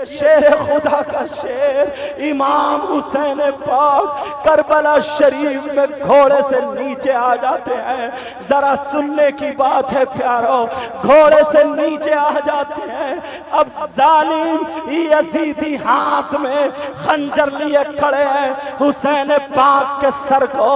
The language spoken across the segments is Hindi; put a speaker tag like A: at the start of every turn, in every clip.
A: शेर खुदा का शेर इमाम हुसैन पाक करबला शरीफ में घोड़े से नीचे आ जाते हैं। जरा सुनने की बात है प्यारो, घोड़े से नीचे आ जाते हैं। अब जालिम यजीदी हाथ में खंजर लिए खड़े हैं। हुसैन पाक के सर को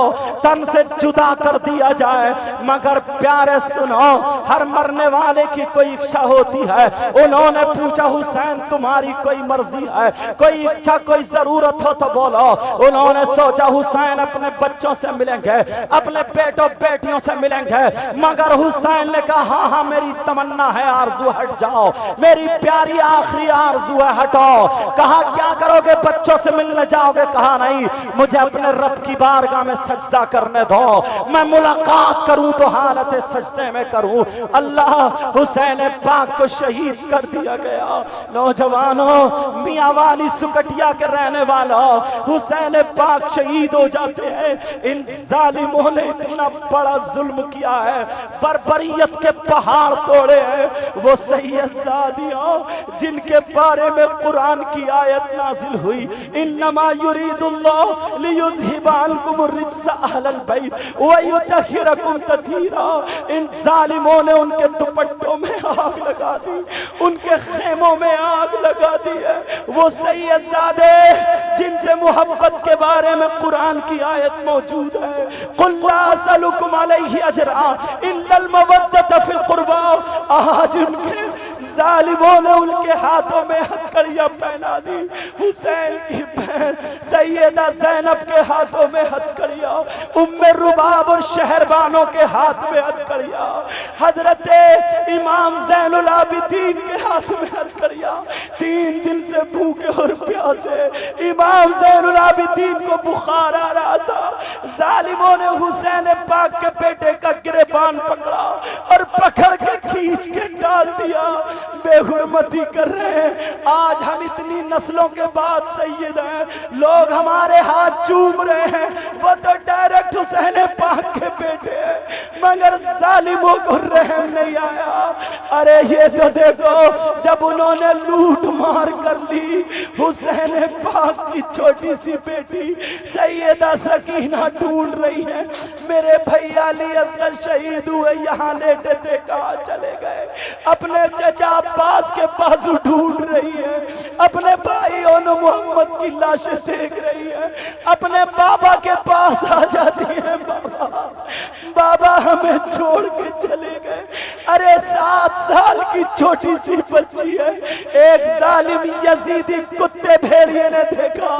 A: तन से जुदा कर दिया जाए, मगर प्यारे सुनो, हर मरने वाले की कोई इच्छा होती है। उन्होंने पूछा हुसैन तुम्हारी कोई मर्जी है, कोई इच्छा, कोई जरूरत हो तो बोलो। उन्होंने सोचा हुसैन अपने बच्चों से मिलेंगे, अपने बेटों बेटियों से मिलेंगे, मगर हुसैन ने कहा हाँ हाँ मेरी तमन्ना है, आरजू हट जाओ, मेरी प्यारी आखिरी आरजू है, हटाओ। कहा क्या करोगे, बच्चों से मिलने जाओगे? कहा नहीं, मुझे अपने रब की बारगाह में सजदा करने दो, मैं मुलाकात करूं तो हालत सजदे में करूं। अल्लाह, हुसैन पाक को शहीद कर दिया गया। नौजवानों, मियां वाली सुकटिया के रहने वालों, हुसैन पाक शहीद हो जाते हैं। इन जालिमों ने इतना बड़ा जुल्म किया है, बर्बरियत के पहाड़ तोड़े हैं। वो सैयदादियों जिनके बारे में कुरान की आयत नाजिल हुई, इन्नमा युरीदुल्लाह लियुज़हिबा अन्कुम रिज्सा अहलल बैत व युतहिरकुम तत्हीरा। इन जालिमों ने उनके दुपट्टों में आग लगा दी, उनके खेमों में आग लगा दी है। वो सैयदजादे जिनसे मोहब्बत के बारे में कुरान की आयत मौजूद है, कुल ला असअलुकुम अलैहि अजरा इल्लल मवद्दत फिल कुर्बा। आज उनके जालिमों ने उनके हाथों में हथकड़ियां पहना दी। हुसैन की बहन सैयदा ज़ैनब के हाथों में हथकड़ियां, उम्मे रुबाब और शहरबानों के हाथ में हथकड़ियां, हजरते इमाम ज़ैनुल आबिदीन के हाथ में हथकड़ियां। 3 दिन से भूखे और प्यासे इमाम ज़ैनुल आबिदीन को बुखार आ रहा था। जालिमों ने हुसैन पाक के बेटे का गिरेबान पकड़ा और पकड़ के खींच के डाल दिया। बेहुरमती कर रहे हैं। आज हम इतनी नस्लों के बाद सैयद हैं, लोग हमारे हाथ चूम रहे हैं, वो तो डायरेक्ट हुसैन पाक के बेटे हैं, मगर जालिमों को रहम नहीं आया। अरे ये तो देखो, जब उन्होंने लूट मार कर ली, हुसैन पाक की छोटी सी बेटी सैयदा सकीना ढूंढ रही है, मेरे भैया अली असगर शहीद हुए, यहाँ लेटे थे, कहाँ चले गए? अपने चचा अब्बास के बाजू ढूंढ रही है, अपने भाई ओनो मोहम्मद की लाशें देख रही है, अपने बाबा के पास आ जाती है, बाबा हमें छोड़ के चले गए। अरे 7 साल की छोटी सी बच्ची है, एक जालिम यजीदी कुत्ते भेड़िए ने देखा।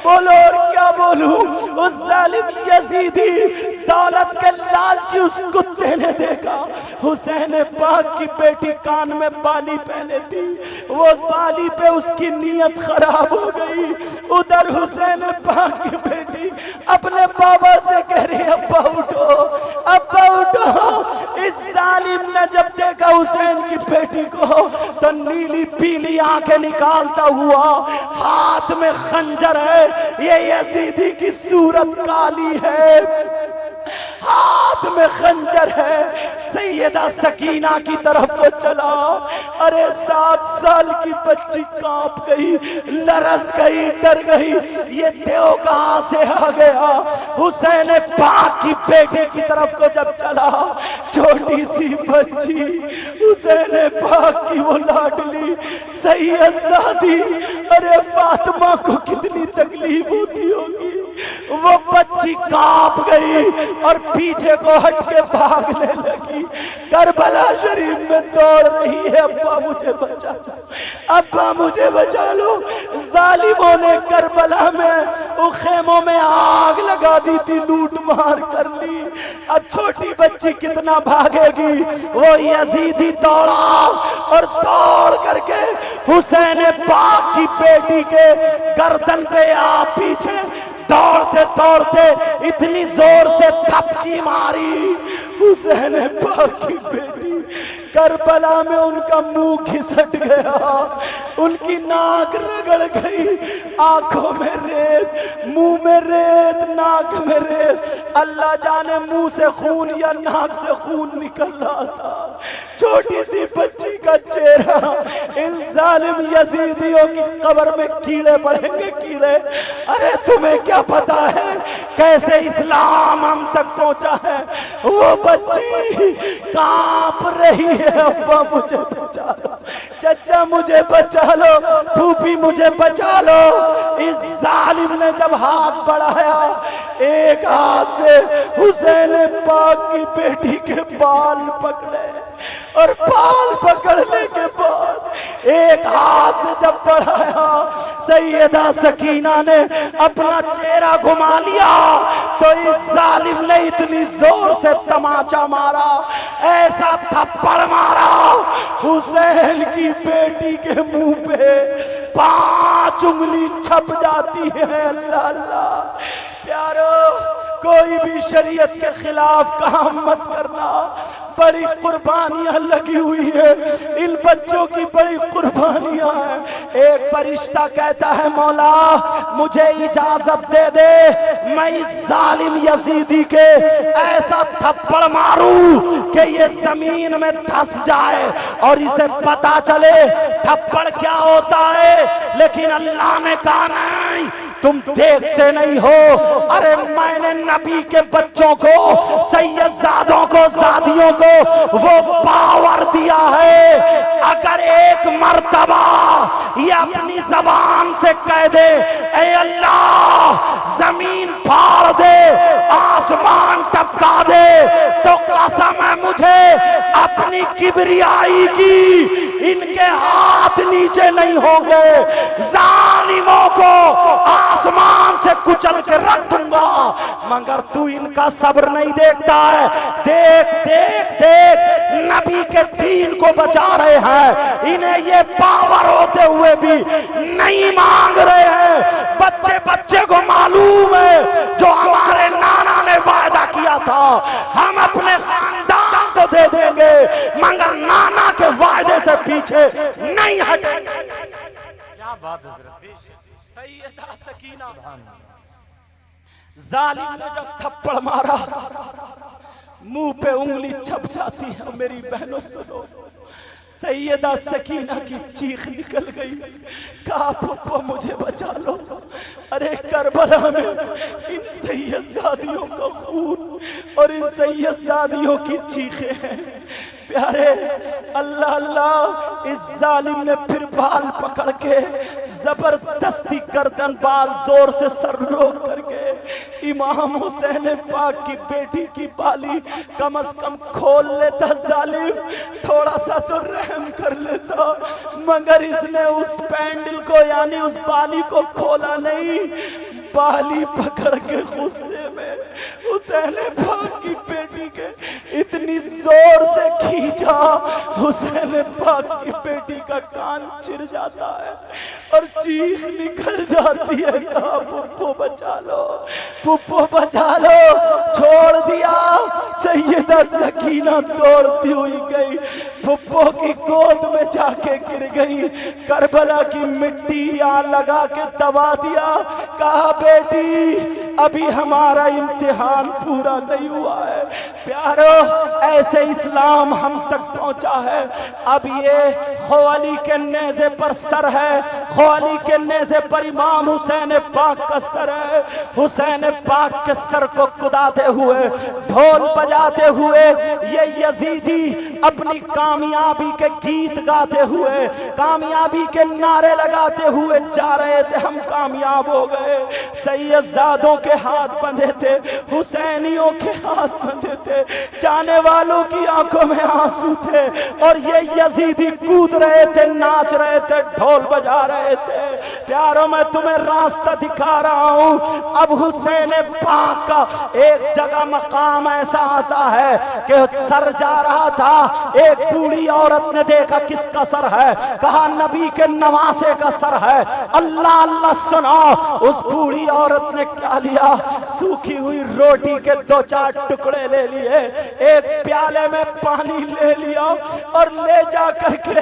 A: बोलो और क्या बोलूं, उस जालिम यजीदी दौलत के लालची उस कुत्ते ने देखा। हुसैन पाक की बेटी कान में बाली पहने थी, वो बाली पे उसकी नीयत खराब हो गई। उधर हुसैन पाक की बेटी अपने बाबा से कह रही है अब्बा उठो, अब्बा उठो। इस जालिम ने जब देखा हुसैन की बेटी को तो नीली पीली आंखें निकालता हुआ, हाथ में खंजर है, ये यजीदी की सूरत काली है, हाथ में खंजर है, सैयदा सकीना की तरफ को चला। अरे 7 साल की बच्ची कांप गई, लरस गई, डर गई, ये देव कहां से आ गया? हुसैन पाक की बेटे की तरफ को जब चला, छोटी सी बच्ची हुसैन पाक की वो लाडली सैयदजादी, अरे फातिमा को कितनी तकलीफ होती होगी। वो बच्ची कांप गई और पीछे को हट के भागने लगी, करबला शरीफ में दौड़ रही है, अब्बा मुझे बचा लो, अब्बा मुझे बचा लो। जालिमों ने करबला में उन खेमों में आग लगा दी थी, लूट मार कर ली। अब छोटी बच्ची कितना भागेगी? वो यजीदी दौड़ा और दौड़ करके हुसैन पाक की बेटी के गर्दन पे आ पीछे दौड़ते दौड़ते इतनी जोर से थपकी मारी, हुसैन पाक की बेटी करबला में उनका मुंह घिसट गया, उनकी नाक रगड़ गई, आंखों में रेत, मुंह में रेत, नाक में रेत। अल्लाह जाने मुंह से खून या नाक से खून निकल रहा था। छोटी सी बच्ची का चेहरा, इन जालिम यजीदियों की कब्र में कीड़े पड़ेंगे, कीड़े। अरे तुम्हें क्या पता है कैसे इस्लाम हम तक पहुंचा है? वो बच्ची कांप रही है, अब्बा मुझे बचा लो, चचा मुझे बचा लो, फूफी मुझे बचा लो। इस जालिम ने जब हाथ बढ़ाया, एक हाथ से हुसैन पाक की बेटी के बाल पकड़े और बाल पकड़ने के बाद एक हाथ से जब बढ़ाया, सैयदा सकीना ने अपना चेहरा घुमा लिया तो इस जालिम ने इतनी जोर से तमाचा मारा, ऐसा थप्पड़ मारा, हुसैन की बेटी के मुंह पे 5 उंगली छप जाती है। अल्लाह अल्लाह प्यारो, कोई भी शरीयत के खिलाफ काम मत करना। बड़ी कुर्बानियां लगी हुई है, इन बच्चों की बड़ी कुर्बानियां हैं। एक फरिश्ता कहता है मौला मुझे इजाजत दे दे, मैं इस जालिम यजीदी के ऐसा थप्पड़ मारूं कि ये जमीन में धंस जाए और इसे पता चले थप्पड़ क्या होता है। लेकिन अल्लाह ने कहा नहीं, तुम देखते नहीं हो। अरे मैंने नबी के बच्चों को, सैयदजादों को, जादियों को वो पावर दिया है, अगर एक मर्तबा ये अपनी जबान से कह दे ऐ अल्लाह जमीन फाड़ दे, आसमान टपका दे, तो कसम है मुझे अपनी किबरियाई की, इनके हाथ नीचे नहीं होंगे, जालिमों को आसमान से कुचल के रख दूंगा। मगर तू इनका सब्र नहीं देखता है। देख देख देख, नबी के दीन को बचा रहे हैं, इन्हें ये पावर होते हुए भी नहीं मांग रहे हैं। बच्चे बच्चे को मालूम है जो हमारे नाना ने वादा किया था हम अपने खानदान को दे देंगे, मगर नाना के वादे से पीछे नहीं हटेंगे।
B: क्या बात है
A: सैयदा सकीना, जालिम ने जब थप्पड़ मारा मुंह पे उंगली छप जाती है। मेरी बहनों सुनो, सैयदा सकीना की चीख निकल गई, कहा पप्पा मुझे बचा लो। अरे करबला में इन सैयदजादियों का खून और इन सैयदजादियों की चीखें हैं। प्यारे अल्लाह अल्लाह, इस जालिम ने फिर बाल पकड़ के जबरदस्ती गर्दन बाल जोर से सर रोक करके इमाम हुसैन पाक की बेटी की बाली कम से कम खोल लेता। जालिम थोड़ा सा तो रहम कर लेता, मगर इसने उस पैंडल को यानी उस बाली को खोला नहीं, बाली पकड़ के गुस्से में हुसैन पाक की बेटी के इतनी जोर से खींचा, हुसैन पाक की बेटी का कान चिर जाता है और चीख निकल जाती है, कहा पुप्पो बचा लो, पुप्पो बचा लो। छोड़ दिया, सैयदा सकीना दौड़ती हुई गई, पुप्पो की गोद में जाके गिर गई, करबला की मिट्टी यहाँ लगा के दबा दिया, कहा बेटी अभी हमारा इम्तिहान पूरा नहीं हुआ है। प्यारो, ऐसे इस्लाम हम तक पहुंचा है। अब ये ख्वाली के नेज़े पर सर है, ख्वाली के नेज़े पर इमाम हुसैन पाक का सर है। हुसैन पाक के सर को कुदाते हुए, ढोल बजाते हुए ये यजीदी अपनी कामयाबी के गीत गाते हुए, कामयाबी के नारे लगाते हुए जा रहे थे। हम कामयाब हो गए। सैयदजादों के हाथ बंधे थे, हुसैनियों के हाथ बंधे थे, जाने वालों की आंखों में आंसू थे और ये यजीदी कूद रहे थे, नाच रहे थे, ढोल बजा रहे थे। प्यारों, मैं तुम्हें रास्ता दिखा रहा हूं। अब हुसैन पाक का एक जगह मकाम ऐसा आता है कि सर जा रहा था, एक बूढ़ी औरत ने देखा किसका सर है, कहा नबी के नवासे का सर है। अल्लाह अल्लाह सुना, उस बूढ़ी औरत ने क्या लिया, सूखी हुई रोटी के 2-4 टुकड़े ले लिए, एक प्याले में पानी ले लिया और ले जा करके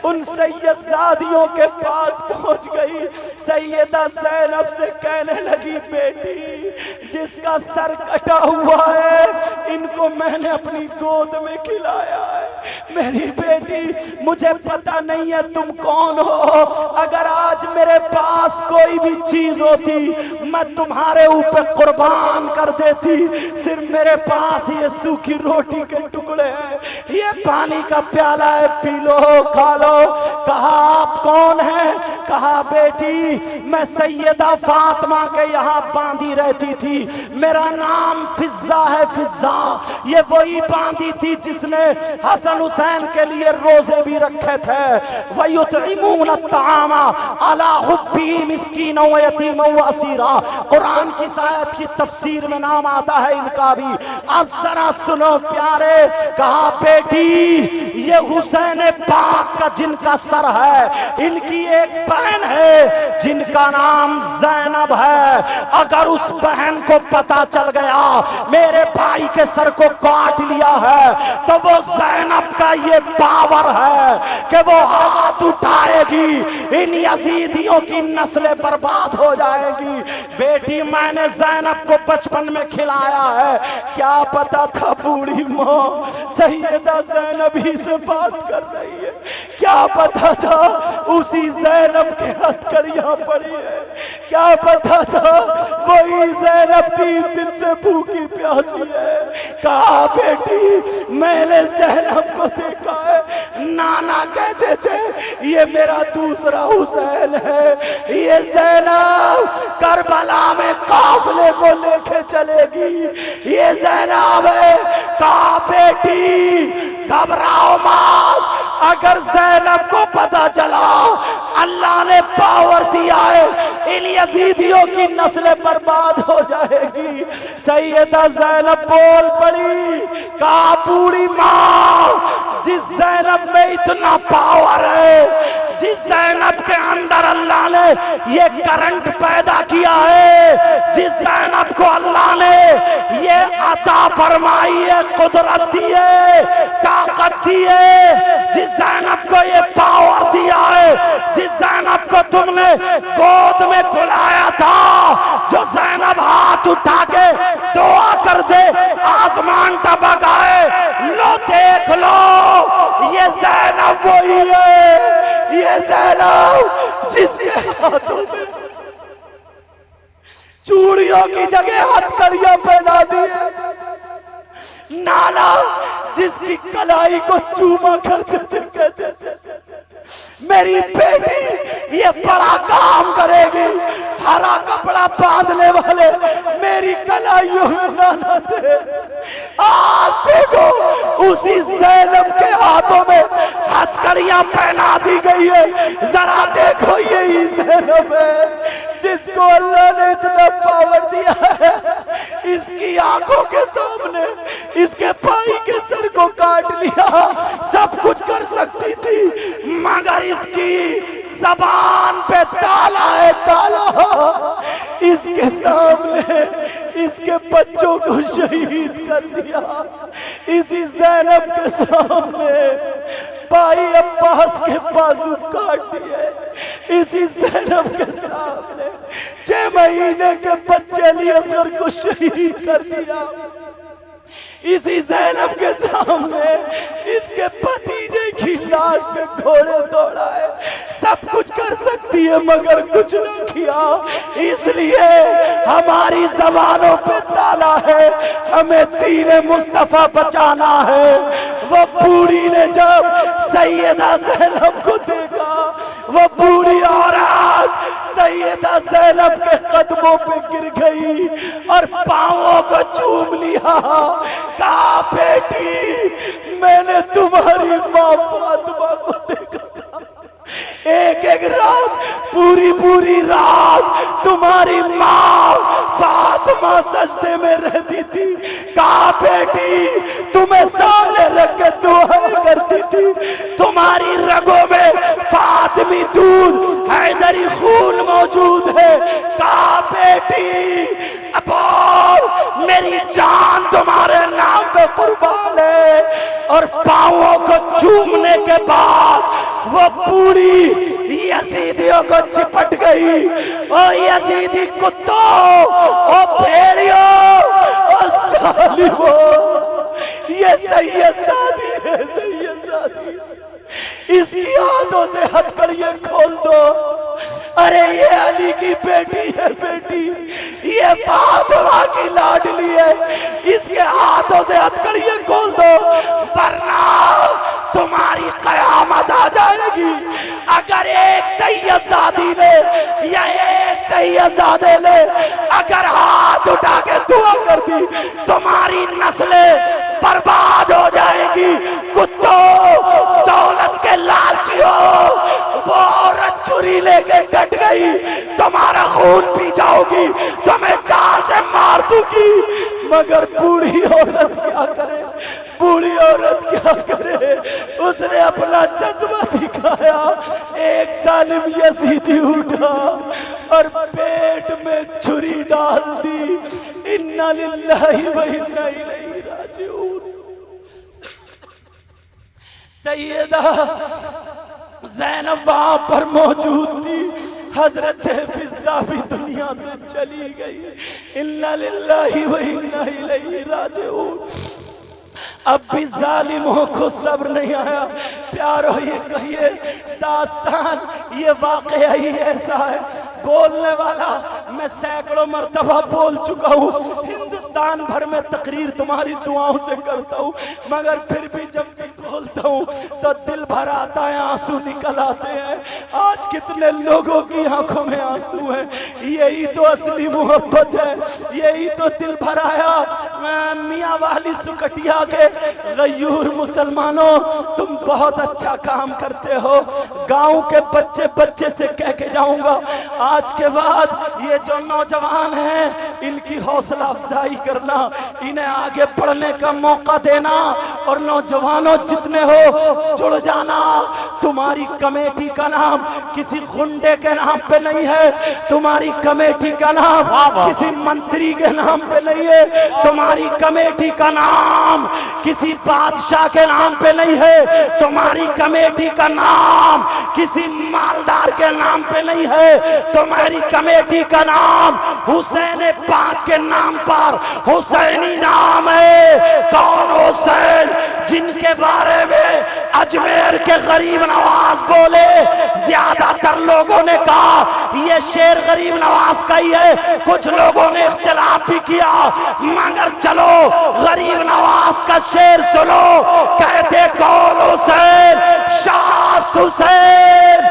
A: उन सैयदजादियों के पास पहुंच गई। सैयदा ज़ैनब से कहने लगी, बेटी जिसका सर कटा हुआ है इनको मैंने अपनी गोद में खिलाया है। मेरी बेटी मुझे पता नहीं है तुम कौन हो, अगर आज मेरे पास कोई भी चीज होती मैं तुम्हारे ऊपर कुर्बान कर देती। सिर्फ मेरे पास ये सूखी रोटी के टुकड़े हैं, ये पानी का प्याला है, पी लो खा लो। कहा आप कौन हैं? कहा बेटी मैं सैयदा फातिमा के यहाँ बांधी रहती थी, मेरा नाम फिजा है। फिजा ये वही बांधी थी जिसने हसन हुसैन के लिए रोजे भी रखे थे। वयुतइमून अत्तामा अला हुब्बी मिस्कीन व यतीम व असीरा। कुरान की आयत की तफसीर में नाम आता है इनका भी। अब जरा सुनो प्यारे, कहा बेटी ये हुसैन पाक का जिनका सर है, इनकी एक बहन है जिनका नाम ज़ैनब है। अगर उस बहन को पता चल गया मेरे भाई के सर को काट लिया है तो वो ज़ैनब का ये पावर है कि वो हाथ उठाएगी, इन यजीदियों की नस्लें बर्बाद हो जाएगी। बेटी मैंने ज़ैनब को बचपन में खिलाया है, क्या पता था बूढ़ी माँ सैयदा ज़ैनब ही से बात कर रही है, क्या पता था उसी ज़ैनब के हथकड़ियां पड़ी है, क्या पता था वही ज़ैनब 3 दिन से भूखी प्यासी है। कहा बेटी मैंने ज़ैनब को देखा है, नाना कहते थे ये मेरा दूसरा हुसैन है, ये ज़ैनब करबला में काफिले को लेके चलेगी, ये ज़ैनब है। कहा बेटी घबराओ मत, अगर ज़ैनब को पता चला अल्लाह ने पावर दिया है इन यजीदियों की नस्लें बर्बाद हो जाएगी। सैयदा ज़ैनब बोल पड़ी, कहा बूढ़ी माँ जिस ज़ैनब में इतना पावर है, जिस ज़ैनब के अंदर अल्लाह ने ये करंट पैदा किया है, जिस ज़ैनब को अल्लाह ने ये अता फरमाई है, कुदरत दी है, ताकत दी है, जिस ज़ैनब को ये पावर दिया है, जिस ज़ैनब को तुमने गोद में खुलाया था, जो ज़ैनब हाथ उठा के दुआ कर दे आसमान टपक आए, लो देख लो ये ज़ैनब वही है, ये ज़ैनब जिसके हाथों में चूड़ियों की जगह हथकड़ियां पहना दी है, नाना जिसकी कलाई को चूमा करते थे, कहते थे मेरी बेटी ये बड़ा काम करेगी। हरा कपड़ा बांधने वाले मेरी कलाइयों में नाना थे, आज देखो उसी ज़ैनब के हाथों में हथकड़ियां पहना दी गई है। जरा देखो यही ज़ैनब है जिसको अल्लाह ने इतना पावर दिया है, इसकी आंखों के सामने इसके भाई के सर को काट लिया, सब कुछ कर सकती थी मगर इसकी ज़बान पे ताला है, ताला। इसके सामने इसके बच्चों को शहीद कर दिया, इसी ज़ैनब के सामने भाई अब्बास के बाजू काट दिए, इसी ज़ैनब के सामने 6 महीने के बच्चे अली असगर को शहीद कर दिया, इसी ज़ैनब के सामने इसके भतीजे की लाश पे घोड़े दौड़ाए। सब कुछ कर सकती है मगर कुछ नहीं किया, इसलिए हमारी ज़बानों पे ताला है, हमें दीन मुस्तफा बचाना है। वो बूढ़ी ने जब सैयदा ज़ैनब को देखा, वो बूढ़ी औरत सैयदा ज़ैनब के कदमों पे गिर गई और पांवों को चूम लिया, कहा बेटी मैंने तुम्हारी माँ फातिमा को देखा, एक एक रात पूरी पूरी रात तुम्हारी माँ फातिमा सजदे में रहती थी, कहा बेटी तुम्हें सामने रख के दुआएं करती थी, तुम्हारी रगों में फातिमी दूध हैदरी खून मौजूद है, कहा बेटी अब मेरी जान तुम्हारे नाम पे कुर्बान है। और पांवों को चूमने के बाद वो बूढ़ी यजीदियों को चिपट गई। ओ यजीदी कुत्तों, ओ भेड़ियों, ओ सालिमों, ये सैयद सादी है, सैयद सादी। इसकी हाथों से हथकड़ियां खोल दो। अरे ये अली की बेटी है, बेटी, ये फातिमा की लाडली है, इसके हाथों से हथकड़ियां खोल दो, वरना तुम्हारी कयामत आ जाएगी। अगर एक सैयदजादी ने या एक सैयदजादे ने अगर हाथ उठा के दुआ कर दी, तुम्हारी नस्लें बर्बाद हो जाएगी। कुत्तों, दौलत के लालचियों, वो औरत छुरी लेके डट गई, तुम्हारा खून पी जाओगी, तुम्हें जान से मार दूंगी। मगर बूढ़ी औरत क्या करे, बूढ़ी औरत क्या करे, उसने अपना जज्बा दिखाया। एक जालिम यजीदी उठा और पेट में छुरी डाल दी। इन्ना लिल्लाहि व इन्ना इलैहि राजिऊन। सैयदा ज़ैनब वहां पर मौजूद थी। हजरत फिज़्ज़ा भी दुनिया से चली गई। इन्ना लिल्लाहि व इन्ना इलैहि राजिऊन। अब भी जालिमों को सब्र नहीं आया। प्यारो, ये कहिए दास्तान, ये वाकया ही ऐसा है। बोलने वाला मैं सैकड़ों मर्तबा बोल चुका हूँ, हिंदुस्तान भर में तकरीर तुम्हारी दुआओं से करता हूँ, मगर फिर भी जब भी बोलता हूँ तो दिल भर आता है, आंसू निकल आते हैं। आज कितने लोगों की आंखों में आंसू हैं। यही तो असली मोहब्बत है, यही तो दिल भर आया। मियाँ वाली सुकटिया के गयूर मुसलमानों, तुम बहुत अच्छा काम करते हो। गांव के बच्चे बच्चे से कह के जाऊंगा, आज के बाद ये जो नौजवान हैं, इनकी हौसला अफजाई करना, इन्हें आगे बढ़ने का मौका देना, और नौजवानों जितने हो जुड़ जाना। तुम्हारी कमेटी का नाम किसी गुंडे के नाम पे नहीं है, तुम्हारी कमेटी का नाम किसी मंत्री के नाम पे नहीं है, तुम्हारी कमेटी का नाम किसी बादशाह के नाम पे नहीं है, तुम्हारी कमेटी का नाम किसी मालदार के नाम पे नहीं है, तुम्हारी कमेटी का नाम हुसैन पाक के नाम पर हुसैनी नाम है। कौन हुसैन? जिनके बारे में अजमेर के गरीब नवाज बोले। ज्यादातर लोगों ने कहा ये शेर गरीब नवाज का ही है, कुछ लोगों ने इख्तिलाफ भी किया, मगर चलो गरीब नवाज का शेर सुनो। कहते कौन हुसैन? शास्त हुसैन,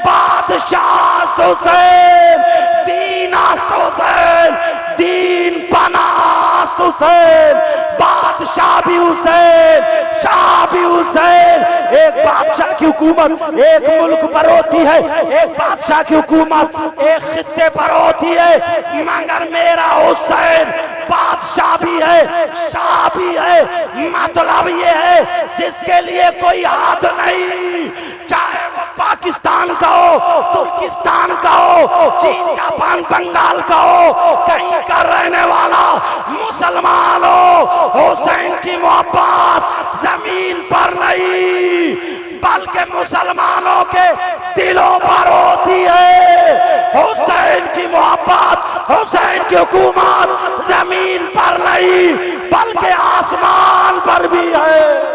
A: बादशाह हुसैन, दीनास्त हुसैन, दीन पनास्त हुसैन, बादशाह भी हुसैन, शाह भी हुसैन। एक बादशाह की हुकूमत एक मुल्क पर होती है, एक बादशाह की हुकूमत एक खित्ते पर होती है, मगर मेरा हुसैन बादशाह भी है, शाह भी है। मतलब ये है जिसके लिए कोई हाथ नहीं, चाहे वो पाकिस्तान का हो, तुर्किस्तान का हो, चीन, जापान, बंगाल का हो, कहीं का रहने वाला मुसलमान हो, हुसैन की मोहब्बत जमीन पर नहीं बल्कि मुसलमानों के दिलों पर होती है। हुसैन की मोहब्बत, हुसैन की हुकूमत जमीन पर नहीं बल्कि आसमान पर भी है।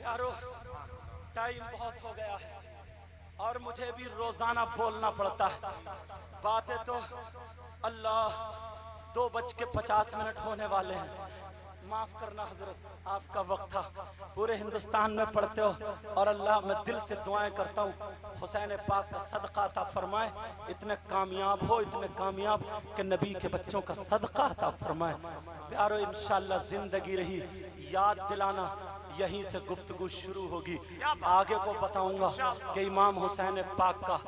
A: यारो, टाइम बहुत हो गया है और मुझे भी रोजाना बोलना पड़ता है। बातें तो अल्लाह 2:50 होने वाले हैं। माफ करना हजरत, आपका वक्त था, पूरे हिंदुस्तान में पढ़ते हो, और अल्लाह मैं दिल से दुआएं करता हूँ हुसैन पाक का सदका अता फरमाए, इतने कामयाब हो, इतने कामयाब कि नबी के बच्चों का सदका अता फरमाए। प्यारो, इंशाअल्लाह जिंदगी रही याद दिलाना, यहीं से गुफ्तगू शुरू होगी। आगे को बताऊंगा कि इमाम हुसैन पाक का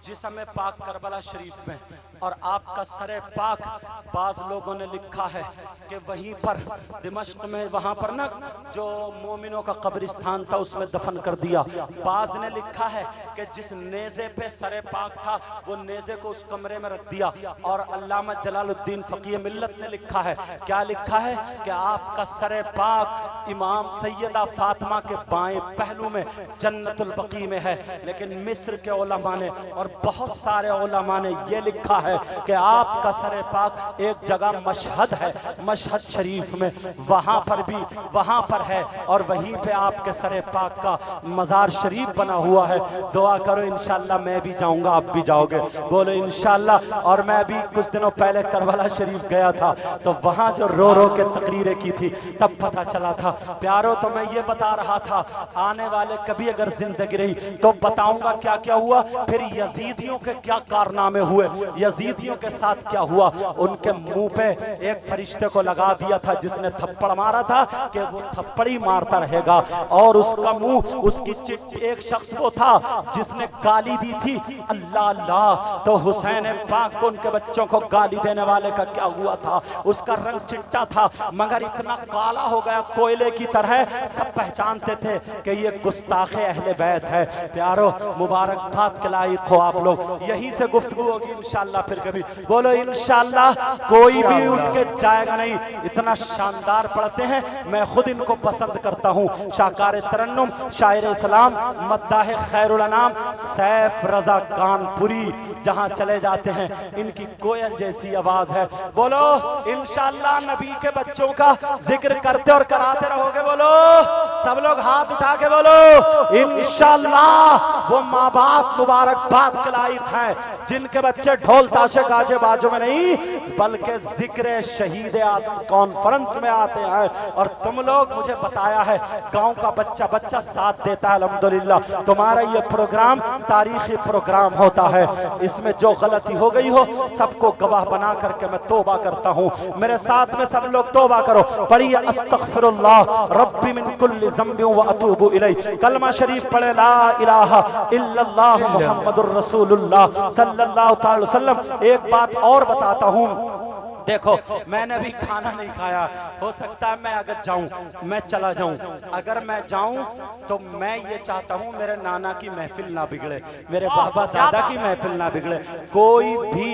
A: जिस्म पाक करबला शरीफ में और आपका सरे पाक, बाज लोगों ने लिखा है कि वहीं पर दिमश्क में, वहां पर ना जो मोमिनों का कब्रिस्तान था उसमें दफन कर दिया। बाज ने लिखा है कि जिस नेज़े पे सरे पाक था वो नेज़े को उस कमरे में रख दिया। और अल्लामा जलालुद्दीन फकीह मिल्लत ने लिखा है, क्या लिखा है कि आपका सरे पाक इमाम सैयदा फातिमा के बाएं पहलू में जन्नतुल बकी में है। लेकिन मिस्र के उलमा ने और बहुत सारे उलमा ने ये लिखा है कि आपका सरे पाक एक जगह मशहद है, मशहद शरीफ में, वहां पर भी वहां पर है। और वहीं पे आपके सरे पाक का मजार शरीफ बना हुआ है। दुआ करो इंशाअल्लाह मैं भी जाऊंगा, आप भी जाओगे, बोलो इंशाअल्लाह। और मैं भी कुछ दिनों पहले करबला शरीफ गया था, तो वहां जो रो रो के तकरीरें की थी तब पता चला था। प्यारो, तो मैं ये बता रहा था आने वाले कभी अगर जिंदगी रही तो बताऊंगा क्या क्या हुआ, फिर यजीदियों के क्या कारनामे हुए, यजीदियों के साथ क्या हुआ। उनके मुंह पे एक फरिश्ते को लगा दिया था जिसने थप्पड़ मारा था कि वो थप्पड़ ही मारता रहेगा। और उसका मुंह, उसकी चिट्ठी, एक शख्स वो था जिसने गाली दी थी, अल्लाह अल्लाह। तो हुसैन पाक को उनके बच्चों को गाली देने वाले का क्या हुआ था, उसका रंग चिट्टा था मगर इतना काला हो गया कोयले की तरह, सब पहचानते थे कि ये गुस्ताखे अहले बैत है। प्यारो, मुबारकबाद के लायक हो आप लोग। यहीं से गुफ्तगू होगी इंशाअल्लाह फिर कभी, बोलो इंशाअल्लाह। कोई भी उठ के जाएगा नहीं, इतना शानदार पढ़ते हैं, मैं खुद इनको पसंद करता हूँ। शाकार तरन्नुम, शायर इस्लाम, मद्दाह खैरुल अनाम सैफ रजा कानपुरी, जहाँ चले जाते हैं इनकी कोयल जैसी आवाज है। बोलो इंशाअल्लाह नबी के बच्चों का जिक्र करते और कराते रहोगे, बोलो सब लोग हाथ उठा के बोलो इंशाअल्लाह। वो माँ बाप मुबारकबाद के लायक हैं जिनके बच्चे ढोल ताशे गाजे बाजों में नहीं बल्कि जिक्र शहीद कॉन्फ्रेंस में आते हैं। और तुम लोग, मुझे बताया है गांव का बच्चा बच्चा साथ देता है, अल्हम्दुलिल्लाह। तुम्हारा ये प्रोग्राम तारीखी प्रोग्राम होता है, इसमें जो गलती हो गई हो सबको गवाह बना करके मैं तौबा करता हूँ। मेरे साथ में सब लोग तौबा करो, पढ़िए अस्तगफिरुल्लाह रब्बी मिन कुल्ली ज़ंबि व अतूबु इलैह। कलमा शरीफ पढ़े, ला इलाहा इल्लल्लाह मुहम्मदुर रसूलुल्लाह सल्लल्लाहु अलैहि वसल्लम। एक बात और बताता हूँ, देखो मैंने अभी खाना नहीं खाया, हो सकता है मैं अगर जाऊं, मैं चला जाऊं। अगर मैं जाऊं तो मैं ये चाहता हूं मेरे नाना की महफिल ना बिगड़े, मेरे बाबा दादा की महफिल ना बिगड़े, कोई भी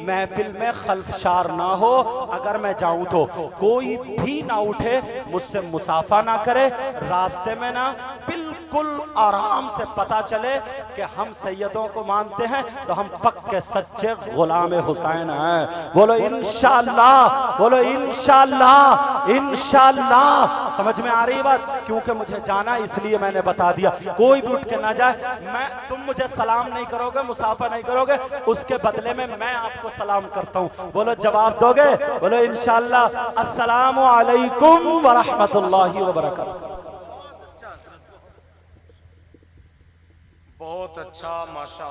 A: महफिल में खल्फशार ना हो। अगर मैं जाऊं तो कोई भी ना उठे, मुझसे मुसाफा ना करे, रास्ते में ना, बिल्कुल आराम से पता चले कि हम सैयदों को मानते हैं तो हम पक्के सच्चे गुलाम हुसैन हैं। बोलो इंशाअल्लाह, बोलो इंशाअल्लाह, इंशाअल्लाह। समझ में आ रही बात? क्योंकि मुझे जाना इसलिए मैंने बता दिया, कोई भी उठ के ना जाए। मैं, तुम मुझे सलाम नहीं करोगे, मुसाफा नहीं करोगे, उसके बदले में मैं आपको सलाम करता हूँ। बोलो जवाब दोगे? बोलो इंशाअल्लाह। अस्सलामु अलैकुम व रहमतुल्लाहि व बरकातहू।
B: बहुत अच्छा, माशा।